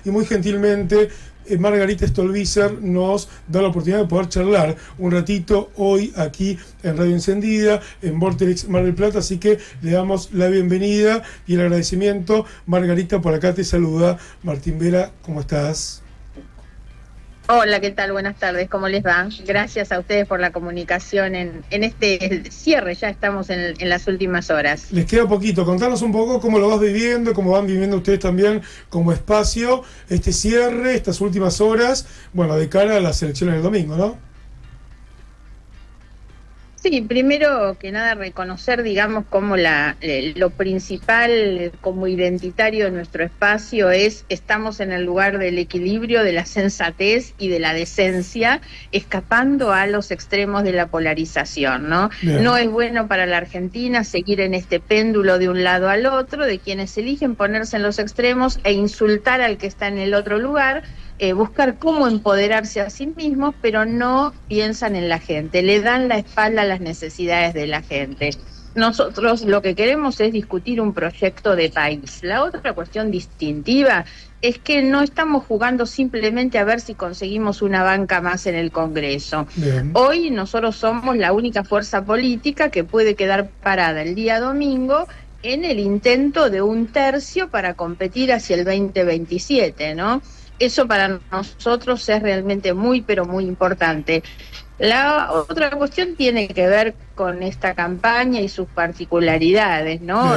y muy gentilmente Margarita Stolbizer nos da la oportunidad de poder charlar un ratito hoy aquí en Radio Encendida, en Vorterix Mar del Plata, así que le damos la bienvenida y el agradecimiento. Margarita, por acá te saluda Martín Vera, ¿cómo estás? Hola, ¿qué tal? Buenas tardes, ¿cómo les va? Gracias a ustedes por la comunicación en este cierre, ya estamos en las últimas horas. Les queda poquito, contanos un poco cómo lo vas viviendo, cómo van viviendo ustedes también como espacio, este cierre, estas últimas horas, bueno, de cara a las elecciones del domingo, ¿no? Sí, primero que nada reconocer, digamos, como lo principal como identitario de nuestro espacio estamos en el lugar del equilibrio, de la sensatez y de la decencia, escapando a los extremos de la polarización, ¿no? Bien. No es bueno para la Argentina seguir en este péndulo de un lado al otro, de quienes eligen ponerse en los extremos e insultar al que está en el otro lugar, buscar cómo empoderarse a sí mismos, pero no piensan en la gente, le dan la espalda a las necesidades de la gente. Nosotros lo que queremos es discutir un proyecto de país. La otra cuestión distintiva es que no estamos jugando simplemente a ver si conseguimos una banca más en el Congreso. Bien. Hoy nosotros somos la única fuerza política que puede quedar parada el día domingo en el intento de un tercio para competir hacia el 2027, ¿no? Eso para nosotros es realmente muy, pero muy importante. La otra cuestión tiene que ver con esta campaña y sus particularidades, ¿no?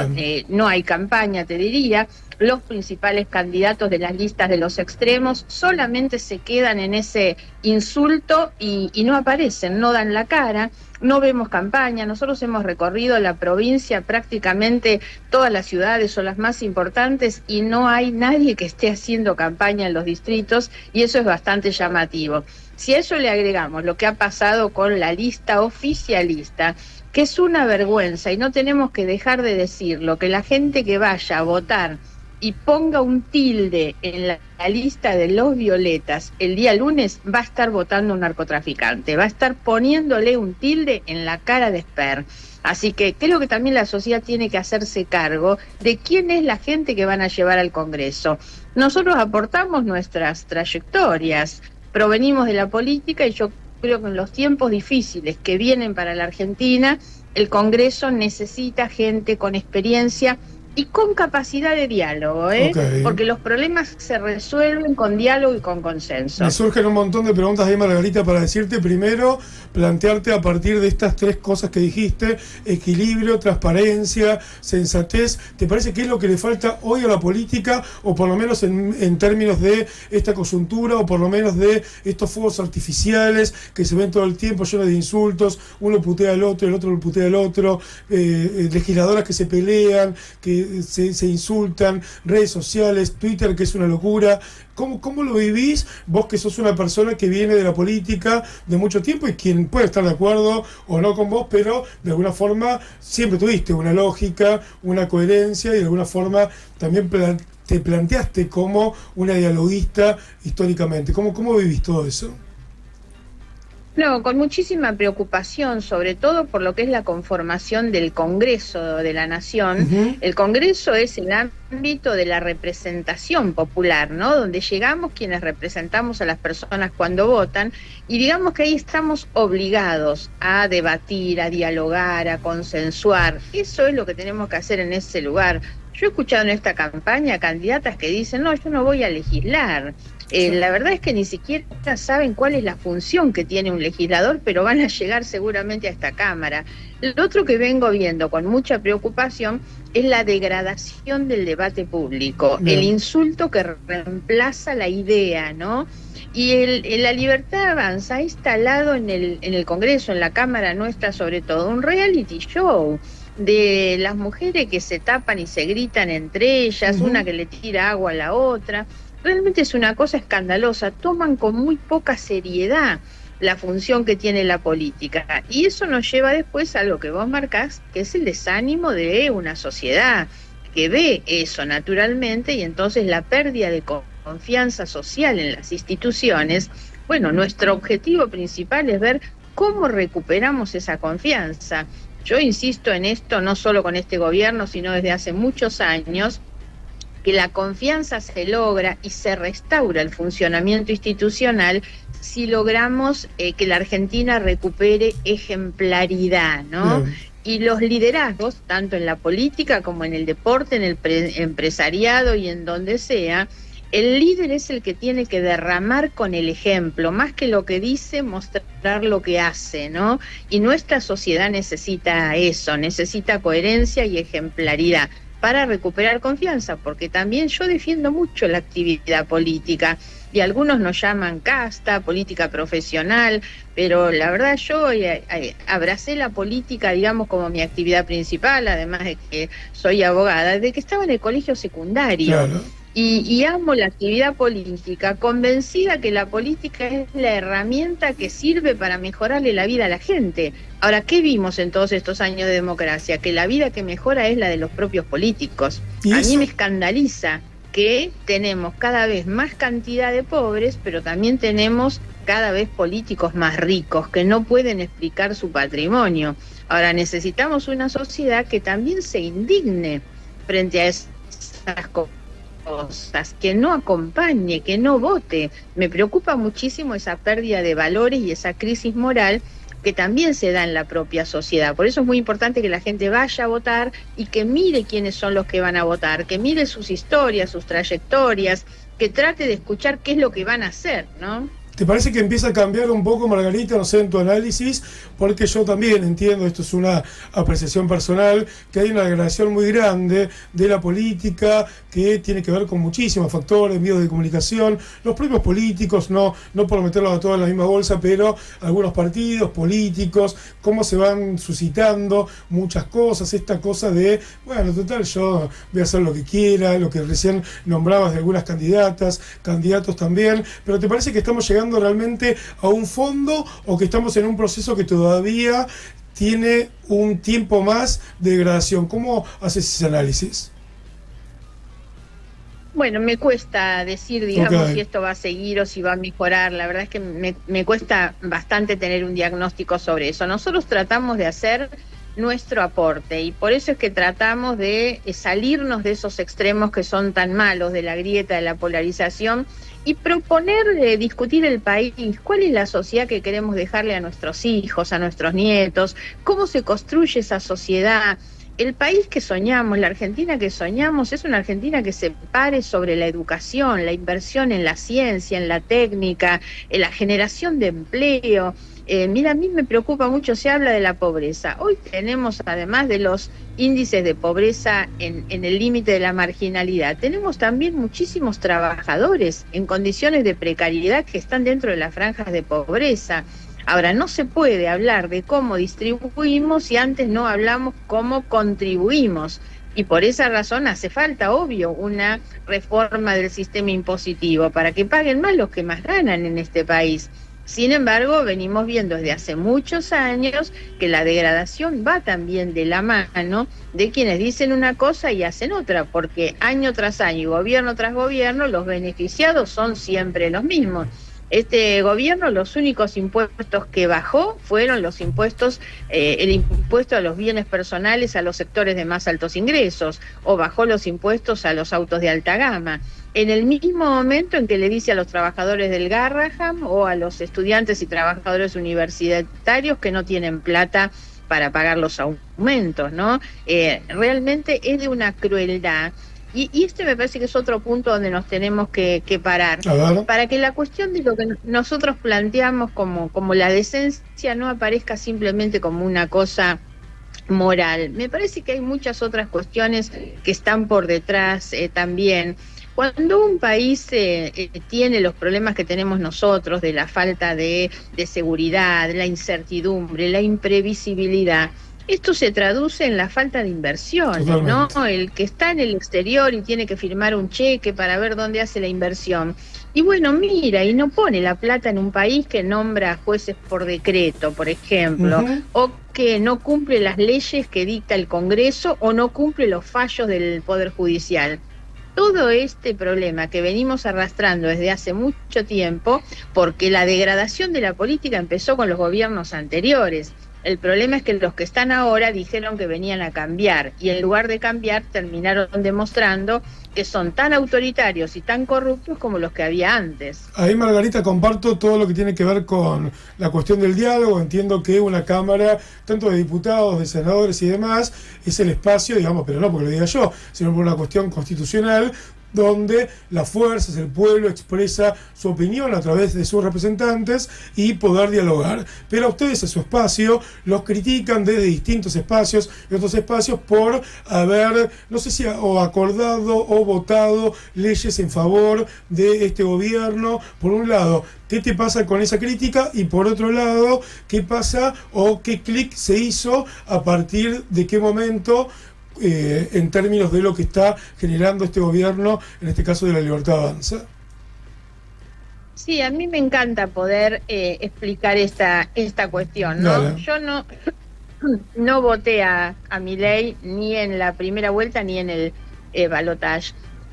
No hay campaña, te diría. Los principales candidatos de las listas de los extremos solamente se quedan en ese insulto y no aparecen, no dan la cara. No vemos campaña. Nosotros hemos recorrido la provincia, prácticamente todas las ciudades o las más importantes, y no hay nadie que esté haciendo campaña en los distritos, y eso es bastante llamativo. Si a eso le agregamos lo que ha pasado con la lista oficialista, que es una vergüenza, y no tenemos que dejar de decirlo, que la gente que vaya a votar y ponga un tilde en la lista de los violetas el día lunes, va a estar votando un narcotraficante, va a estar poniéndole un tilde en la cara de Esper. Así que creo que también la sociedad tiene que hacerse cargo de quién es la gente que van a llevar al Congreso. Nosotros aportamos nuestras trayectorias, provenimos de la política, y yo creo que en los tiempos difíciles que vienen para la Argentina, el Congreso necesita gente con experiencia y con capacidad de diálogo, okay, porque los problemas se resuelven con diálogo y con consenso. Me surgen un montón de preguntas ahí, Margarita, para decirte. Primero, plantearte a partir de estas tres cosas que dijiste: equilibrio, transparencia, sensatez. ¿Te parece que es lo que le falta hoy a la política, o por lo menos en términos de esta coyuntura, o por lo menos de estos fuegos artificiales que se ven todo el tiempo llenos de insultos, uno putea al otro, el otro lo putea al otro, legisladoras que se pelean, que se insultan, redes sociales, Twitter, que es una locura? ¿Cómo lo vivís vos, que sos una persona que viene de la política de mucho tiempo y quien puede estar de acuerdo o no con vos, pero de alguna forma siempre tuviste una lógica, una coherencia, y de alguna forma también te planteaste como una dialoguista históricamente? ¿Cómo vivís todo eso? No, con muchísima preocupación, sobre todo por lo que es la conformación del Congreso de la Nación. Uh-huh. El Congreso es el ámbito de la representación popular, ¿no? Donde llegamos quienes representamos a las personas cuando votan, y digamos que ahí estamos obligados a debatir, a dialogar, a consensuar. Eso es lo que tenemos que hacer en ese lugar. Yo he escuchado en esta campaña candidatas que dicen: no, yo no voy a legislar. La verdad es que ni siquiera saben cuál es la función que tiene un legislador, pero van a llegar seguramente a esta Cámara. Lo otro que vengo viendo con mucha preocupación es la degradación del debate público, bien, el insulto que reemplaza la idea, ¿no? Y la Libertad Avanza ha instalado en el Congreso, en la Cámara nuestra sobre todo, un reality show de las mujeres que se tapan y se gritan entre ellas, uh-huh, una que le tira agua a la otra. Realmente es una cosa escandalosa. Toman con muy poca seriedad la función que tiene la política, y eso nos lleva después a lo que vos marcás, que es el desánimo de una sociedad que ve eso naturalmente, y entonces la pérdida de confianza social en las instituciones. Bueno, nuestro objetivo principal es ver cómo recuperamos esa confianza. Yo insisto en esto no solo con este gobierno, sino desde hace muchos años, que la confianza se logra y se restaura el funcionamiento institucional si logramos que la Argentina recupere ejemplaridad, ¿no? Bien. Y los liderazgos, tanto en la política como en el deporte, en el empresariado y en donde sea, el líder es el que tiene que derramar con el ejemplo, más que lo que dice, mostrar lo que hace, ¿no? Y nuestra sociedad necesita eso, necesita coherencia y ejemplaridad para recuperar confianza, porque también yo defiendo mucho la actividad política, y algunos nos llaman casta, política profesional, pero la verdad yo abracé la política, digamos, como mi actividad principal, además de que soy abogada, desde que estaba en el colegio secundario. Claro. Y amo la actividad política, convencida que la política es la herramienta que sirve para mejorarle la vida a la gente. Ahora, ¿qué vimos en todos estos años de democracia? Que la vida que mejora es la de los propios políticos. A mí me escandaliza que tenemos cada vez más cantidad de pobres, pero también tenemos cada vez políticos más ricos que no pueden explicar su patrimonio. Ahora, necesitamos una sociedad que también se indigne frente a esas cosas, que no acompañe, que no vote. Me preocupa muchísimo esa pérdida de valores y esa crisis moral que también se da en la propia sociedad. Por eso es muy importante que la gente vaya a votar y que mire quiénes son los que van a votar, que mire sus historias, sus trayectorias, que trate de escuchar qué es lo que van a hacer, ¿no? ¿Te parece que empieza a cambiar un poco, Margarita, no sé, en tu análisis? Porque yo también entiendo, esto es una apreciación personal, que hay una degradación muy grande de la política que tiene que ver con muchísimos factores, medios de comunicación, los propios políticos, no por meterlos a todos en la misma bolsa, pero algunos partidos políticos, cómo se van suscitando muchas cosas, esta cosa de, bueno, total, yo voy a hacer lo que quiera, lo que recién nombrabas de algunas candidatas, candidatos también, pero ¿te parece que estamos llegando realmente a un fondo o que estamos en un proceso que todavía tiene un tiempo más de degradación? ¿Cómo haces ese análisis? Bueno, me cuesta decir, digamos, si esto va a seguir o si va a mejorar. La verdad es que me cuesta bastante tener un diagnóstico sobre eso. Nosotros tratamos de hacer nuestro aporte y por eso es que tratamos de salirnos de esos extremos que son tan malos, de la grieta, de la polarización, y proponer discutir el país, cuál es la sociedad que queremos dejarle a nuestros hijos, a nuestros nietos, cómo se construye esa sociedad. El país que soñamos, la Argentina que soñamos, es una Argentina que se pare sobre la educación, la inversión en la ciencia, en la técnica, en la generación de empleo. Mira, a mí me preocupa mucho, se habla de la pobreza. Hoy tenemos, además de los índices de pobreza en el límite de la marginalidad, tenemos también muchísimos trabajadores en condiciones de precariedad que están dentro de las franjas de pobreza. Ahora, no se puede hablar de cómo distribuimos si antes no hablamos cómo contribuimos. Y por esa razón hace falta, obvio, una reforma del sistema impositivo para que paguen más los que más ganan en este país. Sin embargo, venimos viendo desde hace muchos años que la degradación va también de la mano de quienes dicen una cosa y hacen otra, porque año tras año, gobierno tras gobierno, los beneficiados son siempre los mismos. Este gobierno, los únicos impuestos que bajó fueron los impuestos, el impuesto a los bienes personales a los sectores de más altos ingresos, o bajó los impuestos a los autos de alta gama. En el mismo momento en que le dice a los trabajadores del Garraham o a los estudiantes y trabajadores universitarios que no tienen plata para pagar los aumentos, ¿no? Realmente es de una crueldad. Y este me parece que es otro punto donde nos tenemos que parar, para que la cuestión de lo que nosotros planteamos como la decencia no aparezca simplemente como una cosa moral. Me parece que hay muchas otras cuestiones que están por detrás también. Cuando un país tiene los problemas que tenemos nosotros, de la falta de seguridad, la incertidumbre, la imprevisibilidad, esto se traduce en la falta de inversión, ¿no? El que está en el exterior y tiene que firmar un cheque para ver dónde hace la inversión. Y bueno, mira, y no pone la plata en un país que nombra jueces por decreto, por ejemplo, o que no cumple las leyes que dicta el Congreso o no cumple los fallos del Poder Judicial. Todo este problema que venimos arrastrando desde hace mucho tiempo, porque la degradación de la política empezó con los gobiernos anteriores. El problema es que los que están ahora dijeron que venían a cambiar y en lugar de cambiar terminaron demostrando que son tan autoritarios y tan corruptos como los que había antes. Ahí, Margarita, comparto todo lo que tiene que ver con la cuestión del diálogo. Entiendo que una Cámara, tanto de diputados, de senadores y demás, es el espacio, digamos, pero no porque lo diga yo, sino por una cuestión constitucional, donde las fuerzas, el pueblo expresa su opinión a través de sus representantes y poder dialogar. Pero a ustedes, a su espacio, los critican desde distintos espacios y otros espacios por haber, no sé si o acordado o votado leyes en favor de este gobierno. Por un lado, ¿qué te pasa con esa crítica? Y por otro lado, ¿qué pasa o qué clic se hizo a partir de qué momento en términos de lo que está generando este gobierno, en este caso de La Libertad Avanza? Sí, a mí me encanta poder explicar esta cuestión, ¿no? Dale. Yo no voté a Milei ni en la primera vuelta ni en el balotaje,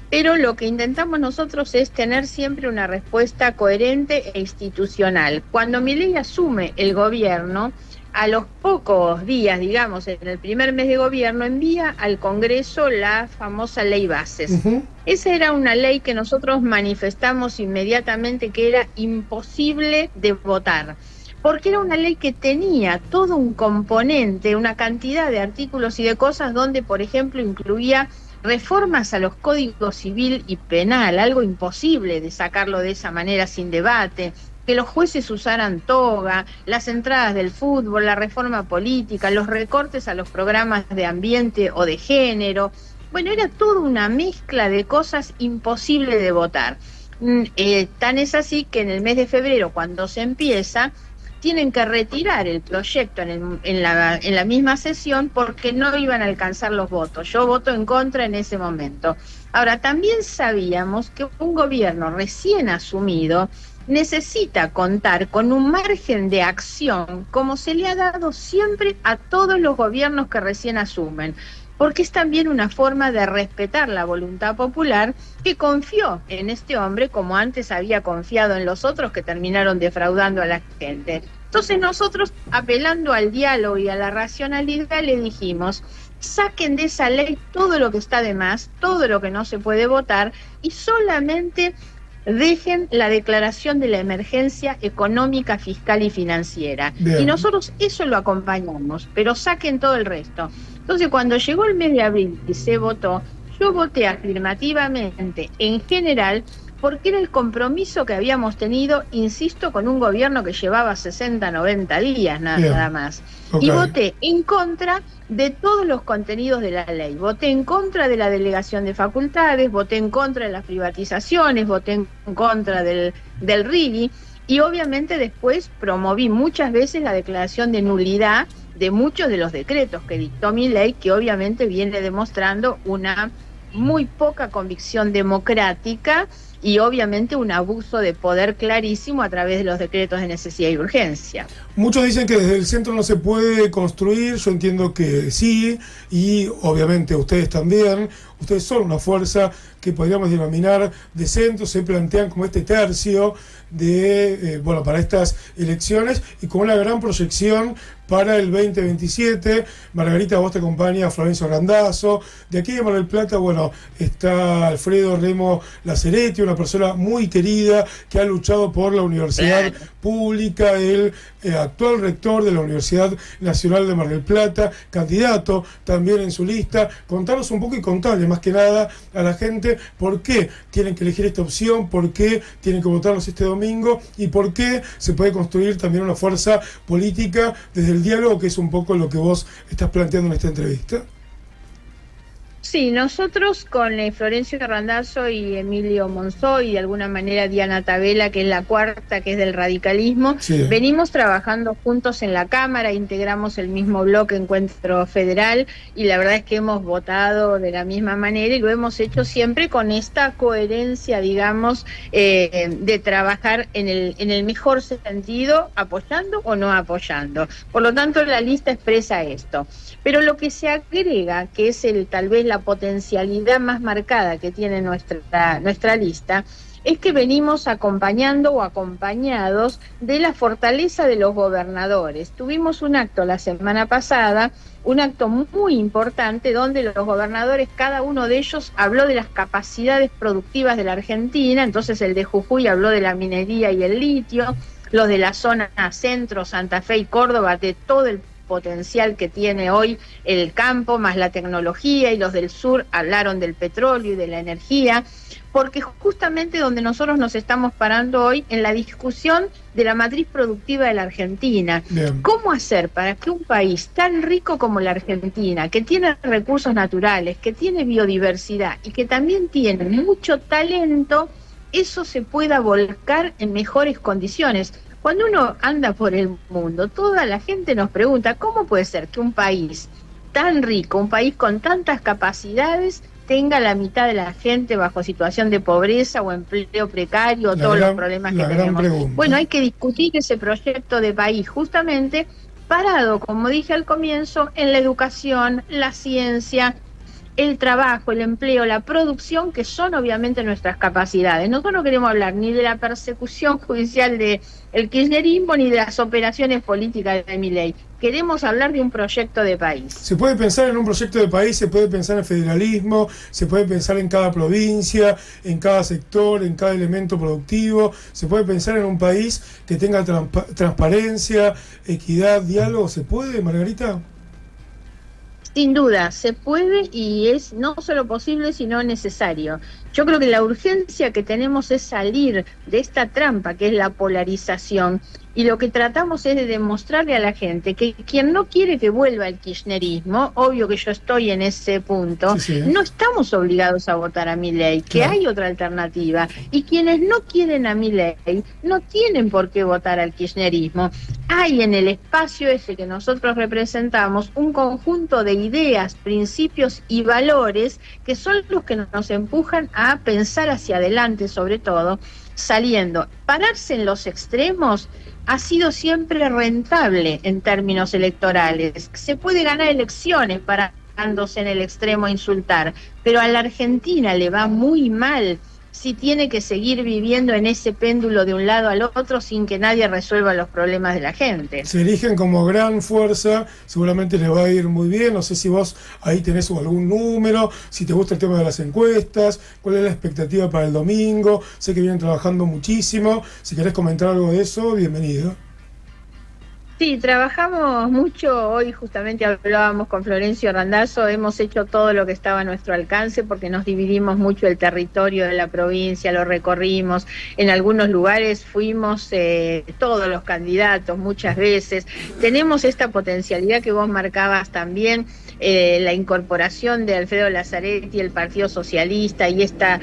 pero lo que intentamos nosotros es tener siempre una respuesta coherente e institucional. Cuando Milei asume el gobierno, a los pocos días, digamos, en el primer mes de gobierno, envía al Congreso la famosa Ley Bases. Esa era una ley que nosotros manifestamos inmediatamente que era imposible de votar, porque era una ley que tenía todo un componente, una cantidad de artículos y de cosas donde, por ejemplo, incluía reformas a los códigos civil y penal, algo imposible de sacarlo de esa manera sin debate, que los jueces usaran toga, las entradas del fútbol, la reforma política, los recortes a los programas de ambiente o de género. Bueno, era toda una mezcla de cosas imposible de votar. Tan es así que en el mes de febrero, cuando se empieza, tienen que retirar el proyecto en la misma sesión porque no iban a alcanzar los votos. Yo voto en contra en ese momento. Ahora, también sabíamos que un gobierno recién asumido necesita contar con un margen de acción como se le ha dado siempre a todos los gobiernos que recién asumen, porque es también una forma de respetar la voluntad popular que confió en este hombre como antes había confiado en los otros que terminaron defraudando a la gente. Entonces nosotros, apelando al diálogo y a la racionalidad, le dijimos: saquen de esa ley todo lo que está de más, todo lo que no se puede votar y solamente dejen la declaración de la emergencia económica, fiscal y financiera. Bien. Y nosotros eso lo acompañamos, pero saquen todo el resto. Entonces, cuando llegó el mes de abril y se votó, yo voté afirmativamente en general porque era el compromiso que habíamos tenido, insisto, con un gobierno que llevaba 60, 90 días nada más. Okay. Y voté en contra de todos los contenidos de la ley. Voté en contra de la delegación de facultades, voté en contra de las privatizaciones, voté en contra del RIGI y obviamente después promoví muchas veces la declaración de nulidad de muchos de los decretos que dictó Milei, que obviamente viene demostrando una muy poca convicción democrática y obviamente un abuso de poder clarísimo a través de los decretos de necesidad y urgencia. Muchos dicen que desde el centro no se puede construir, yo entiendo que sí, y obviamente ustedes también. Ustedes son una fuerza que podríamos denominar de centro, se plantean como este tercio de para estas elecciones y con una gran proyección para el 2027. Margarita, vos te acompaña Florencio Randazzo. De aquí de Mar del Plata, está Alfredo Remo Laceretti, una persona muy querida que ha luchado por la universidad pública, el actual rector de la Universidad Nacional de Mar del Plata, candidato también en su lista. Contanos un poco y contarle más que nada a la gente por qué tienen que elegir esta opción, por qué tienen que votarlos este domingo y por qué se puede construir también una fuerza política desde el diálogo, que es un poco lo que vos estás planteando en esta entrevista. Sí, nosotros con Florencio Randazzo y Emilio Monzó y de alguna manera Diana Tabela, que es la cuarta, que es del radicalismo, sí, venimos trabajando juntos en la Cámara, integramos el mismo bloque Encuentro Federal y la verdad es que hemos votado de la misma manera y lo hemos hecho siempre con esta coherencia, digamos, de trabajar en el mejor sentido, apoyando o no apoyando. Por lo tanto, la lista expresa esto. Pero lo que se agrega, que es tal vez la potencialidad más marcada que tiene nuestra lista, es que venimos acompañando o acompañados de la fortaleza de los gobernadores. Tuvimos un acto la semana pasada, un acto muy importante donde los gobernadores, cada uno de ellos habló de las capacidades productivas de la Argentina. Entonces el de Jujuy habló de la minería y el litio, los de la zona centro, Santa Fe y Córdoba, de todo el potencial que tiene hoy el campo, más la tecnología, y los del sur hablaron del petróleo y de la energía, porque justamente donde nosotros nos estamos parando hoy en la discusión de la matriz productiva de la Argentina. Bien. ¿Cómo hacer para que un país tan rico como la Argentina, que tiene recursos naturales, que tiene biodiversidad y que también tiene mucho talento, eso se pueda volcar en mejores condiciones? Cuando uno anda por el mundo, toda la gente nos pregunta, ¿cómo puede ser que un país tan rico, un país con tantas capacidades, tenga la mitad de la gente bajo situación de pobreza o empleo precario, todos los problemas que tenemos? Bueno, hay que discutir ese proyecto de país justamente parado, como dije al comienzo, en la educación, la ciencia, el trabajo, el empleo, la producción, que son obviamente nuestras capacidades. Nosotros no queremos hablar ni de la persecución judicial del kirchnerismo ni de las operaciones políticas de Milei. Queremos hablar de un proyecto de país. Se puede pensar en un proyecto de país, se puede pensar en federalismo, se puede pensar en cada provincia, en cada sector, en cada elemento productivo. Se puede pensar en un país que tenga transparencia, equidad, diálogo. ¿Se puede, Margarita? Sin duda, se puede, y es no solo posible, sino necesario. Yo creo que la urgencia que tenemos es salir de esta trampa que es la polarización, y lo que tratamos es de demostrarle a la gente que quien no quiere que vuelva el kirchnerismo, obvio que yo estoy en ese punto, sí, no estamos obligados a votar a Milei, que hay otra alternativa, y quienes no quieren a Milei no tienen por qué votar al kirchnerismo. Hay en el espacio ese que nosotros representamos un conjunto de ideas, principios y valores que son los que nos empujan a pensar hacia adelante, sobre todo saliendo. Pararse en los extremos ha sido siempre rentable en términos electorales. Se puede ganar elecciones parándose en el extremo a insultar, pero a la Argentina le va muy mal si tiene que seguir viviendo en ese péndulo de un lado al otro sin que nadie resuelva los problemas de la gente. Se eligen como gran fuerza, seguramente les va a ir muy bien. No sé si vos ahí tenés algún número, si te gusta el tema de las encuestas, cuál es la expectativa para el domingo. Sé que vienen trabajando muchísimo. Si querés comentar algo de eso, bienvenido. Sí, trabajamos mucho. Hoy justamente hablábamos con Florencio Randazzo, hemos hecho todo lo que estaba a nuestro alcance porque nos dividimos mucho el territorio de la provincia, lo recorrimos, en algunos lugares fuimos todos los candidatos muchas veces. Tenemos esta potencialidad que vos marcabas también, la incorporación de Alfredo Lazzaretti, el Partido Socialista y esta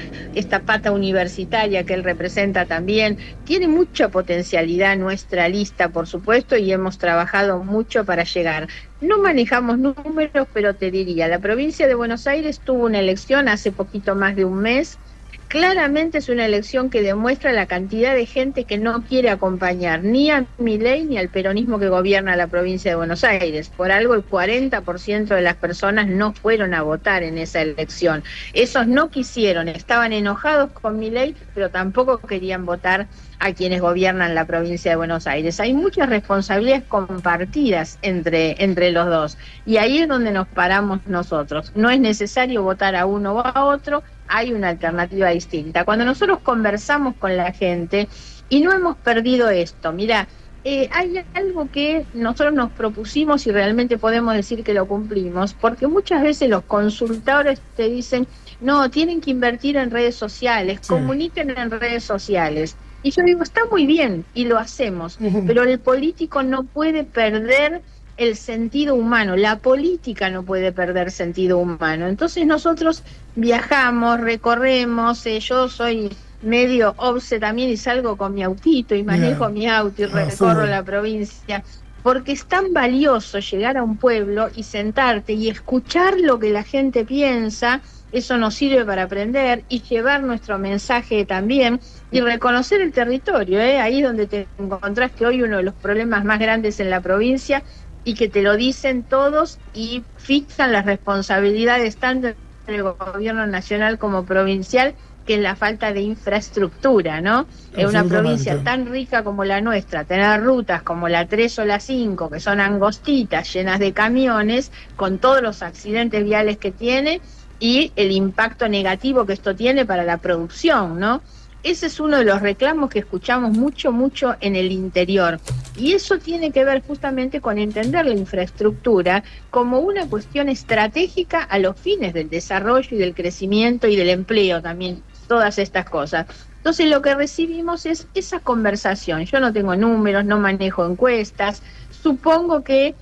pata universitaria que él representa también. Tiene mucha potencialidad nuestra lista, por supuesto, y hemos trabajado mucho para llegar. No manejamos números, pero te diría, la provincia de Buenos Aires tuvo una elección hace poquito más de un mes. Claramente es una elección que demuestra la cantidad de gente que no quiere acompañar ni a Milei ni al peronismo que gobierna la provincia de Buenos Aires. Por algo el 40% de las personas no fueron a votar en esa elección. Esos no quisieron, estaban enojados con Milei, pero tampoco querían votar a quienes gobiernan la provincia de Buenos Aires. Hay muchas responsabilidades compartidas entre los dos, y ahí es donde nos paramos nosotros. No es necesario votar a uno o a otro, hay una alternativa distinta. Cuando nosotros conversamos con la gente, y no hemos perdido esto, mira, hay algo que nosotros nos propusimos y realmente podemos decir que lo cumplimos, porque muchas veces los consultores te dicen, no, tienen que invertir en redes sociales, sí, comuniquen en redes sociales. Y yo digo, está muy bien, y lo hacemos, pero el político no puede perder el sentido humano, la política no puede perder sentido humano. Entonces nosotros viajamos, recorremos, yo soy medio obse también y salgo con mi autito y manejo mi auto y recorro la provincia, porque es tan valioso llegar a un pueblo y sentarte y escuchar lo que la gente piensa. Eso nos sirve para aprender y llevar nuestro mensaje también y reconocer el territorio, ahí es donde te encontrás que hoy uno de los problemas más grandes en la provincia, y que te lo dicen todos y fijan las responsabilidades tanto del gobierno nacional como provincial, que es la falta de infraestructura, ¿no? En una provincia tan rica como la nuestra, tener rutas como la 3 o la 5, que son angostitas, llenas de camiones, con todos los accidentes viales que tiene y el impacto negativo que esto tiene para la producción, ¿no? Ese es uno de los reclamos que escuchamos mucho en el interior. Y eso tiene que ver justamente con entender la infraestructura como una cuestión estratégica a los fines del desarrollo y del crecimiento y del empleo también, todas estas cosas. Entonces lo que recibimos es esa conversación. Yo no tengo números, no manejo encuestas, supongo que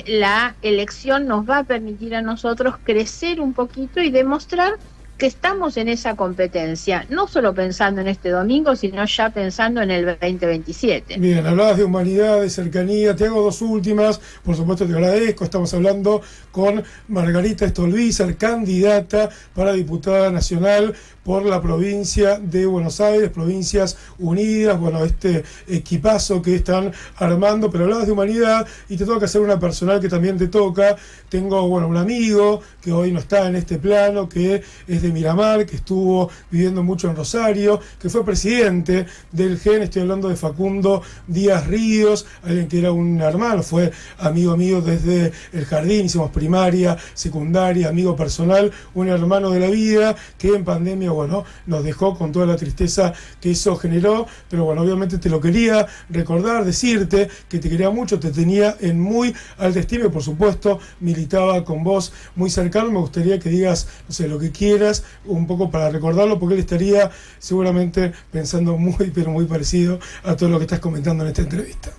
la elección nos va a permitir a nosotros crecer un poquito y demostrar que estamos en esa competencia, no solo pensando en este domingo, sino ya pensando en el 2027. Bien, hablabas de humanidad, de cercanía, te hago dos últimas, por supuesto te agradezco, estamos hablando con Margarita Stolbizer, candidata para diputada nacional por la provincia de Buenos Aires, Provincias Unidas, bueno, este equipazo que están armando, pero hablabas de humanidad y te toca hacer una personal que también te toca. Tengo, bueno, un amigo que hoy no está en este plano, que es de Miramar, que estuvo viviendo mucho en Rosario, que fue presidente del GEN, estoy hablando de Facundo Díaz Ríos, alguien que era un hermano, fue amigo mío desde el jardín, hicimos primaria, secundaria, amigo personal, un hermano de la vida, que en pandemia, bueno, nos dejó con toda la tristeza que eso generó, pero bueno, obviamente te lo quería recordar, decirte que te quería mucho, te tenía en muy alta estima y por supuesto militaba con vos muy cercano. Me gustaría que digas, no sé, lo que quieras, un poco para recordarlo, porque él estaría seguramente pensando muy, pero muy parecido a todo lo que estás comentando en esta entrevista.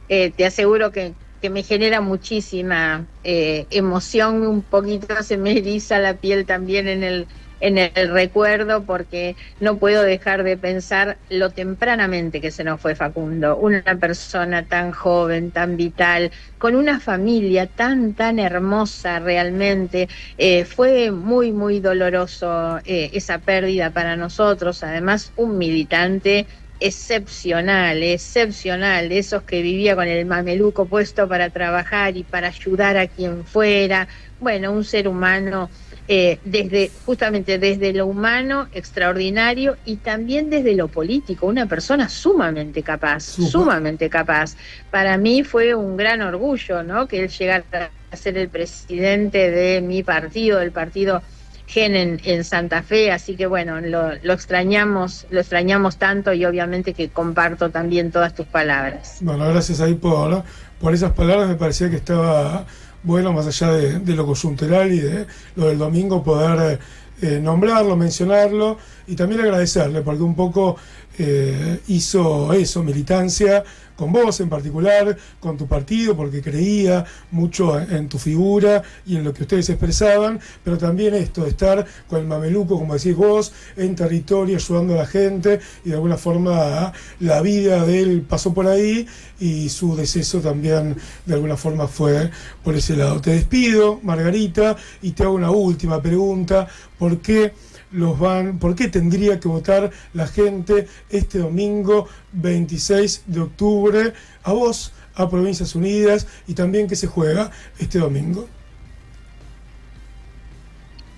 Te aseguro que me genera muchísima emoción, un poquito se me eriza la piel también en el recuerdo, porque no puedo dejar de pensar lo tempranamente que se nos fue Facundo, una persona tan joven, tan vital, con una familia tan hermosa realmente. Fue muy doloroso esa pérdida para nosotros, además un militante excepcional, de esos que vivía con el mameluco puesto para trabajar y para ayudar a quien fuera. Bueno, un ser humano justamente desde lo humano extraordinario y también desde lo político, una persona sumamente capaz. Para mí fue un gran orgullo, ¿no?, que él llegara a ser el presidente de mi partido, del partido GEN en Santa Fe, así que bueno, lo extrañamos tanto y obviamente que comparto también todas tus palabras. Bueno, gracias ahí por esas palabras, me parecía que estaba bueno, más allá de lo coyuntural y de lo del domingo, poder nombrarlo, mencionarlo y también agradecerle, porque un poco hizo eso, militancia, con vos en particular, con tu partido, porque creía mucho en tu figura y en lo que ustedes expresaban, pero también esto de estar con el mameluco, como decís vos, en territorio, ayudando a la gente, y de alguna forma la vida de él pasó por ahí y su deceso también de alguna forma fue por ese lado. Te despido, Margarita, y te hago una última pregunta: ¿por qué tendría que votar la gente este domingo 26 de octubre a vos, a Provincias Unidas, y también que se juega este domingo?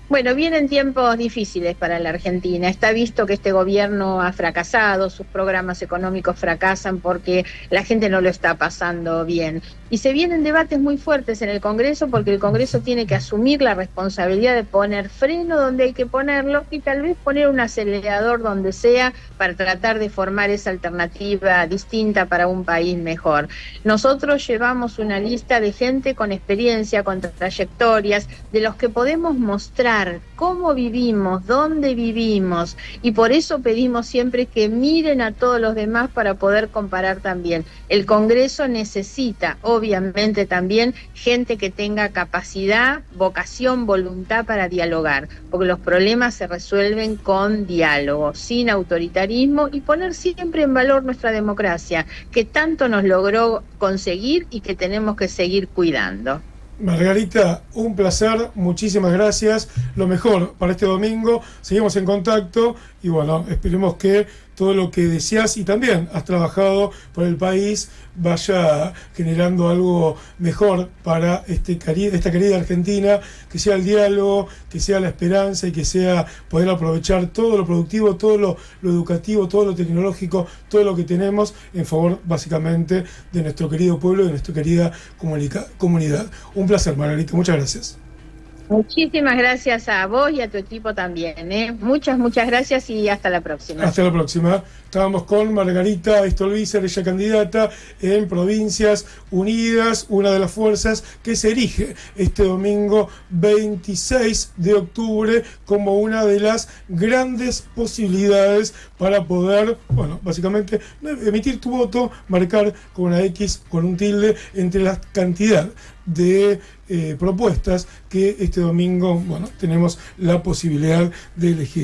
Bueno, vienen tiempos difíciles para la Argentina. Está visto que este gobierno ha fracasado, sus programas económicos fracasan porque la gente no lo está pasando bien. Y se vienen debates muy fuertes en el Congreso, porque el Congreso tiene que asumir la responsabilidad de poner freno donde hay que ponerlo y tal vez poner un acelerador donde sea, para tratar de formar esa alternativa distinta para un país mejor. Nosotros llevamos una lista de gente con experiencia, con trayectorias, de los que podemos mostrar cómo vivimos, dónde vivimos, y por eso pedimos siempre que miren a todos los demás para poder comparar también. El Congreso necesita, obviamente, también gente que tenga capacidad, vocación, voluntad para dialogar, porque los problemas se resuelven con diálogo, sin autoritarismo, y poner siempre en valor nuestra democracia, que tanto nos logró conseguir y que tenemos que seguir cuidando. Margarita, un placer, muchísimas gracias, lo mejor para este domingo, seguimos en contacto y bueno, esperemos que todo lo que deseas y también has trabajado por el país vaya generando algo mejor para esta querida Argentina, que sea el diálogo, que sea la esperanza y que sea poder aprovechar todo lo productivo, todo lo educativo, todo lo tecnológico, todo lo que tenemos en favor básicamente de nuestro querido pueblo y de nuestra querida comunidad. Un placer, Margarita, muchas gracias. Muchísimas gracias a vos y a tu equipo también, ¿eh? Muchas gracias y hasta la próxima. Hasta la próxima. Estábamos con Margarita Stolbizer, ella candidata en Provincias Unidas, una de las fuerzas que se erige este domingo 26 de octubre como una de las grandes posibilidades para poder, bueno, básicamente emitir tu voto, marcar con una X, con un tilde, entre la cantidad de propuestas que este domingo, bueno, tenemos la posibilidad de elegir.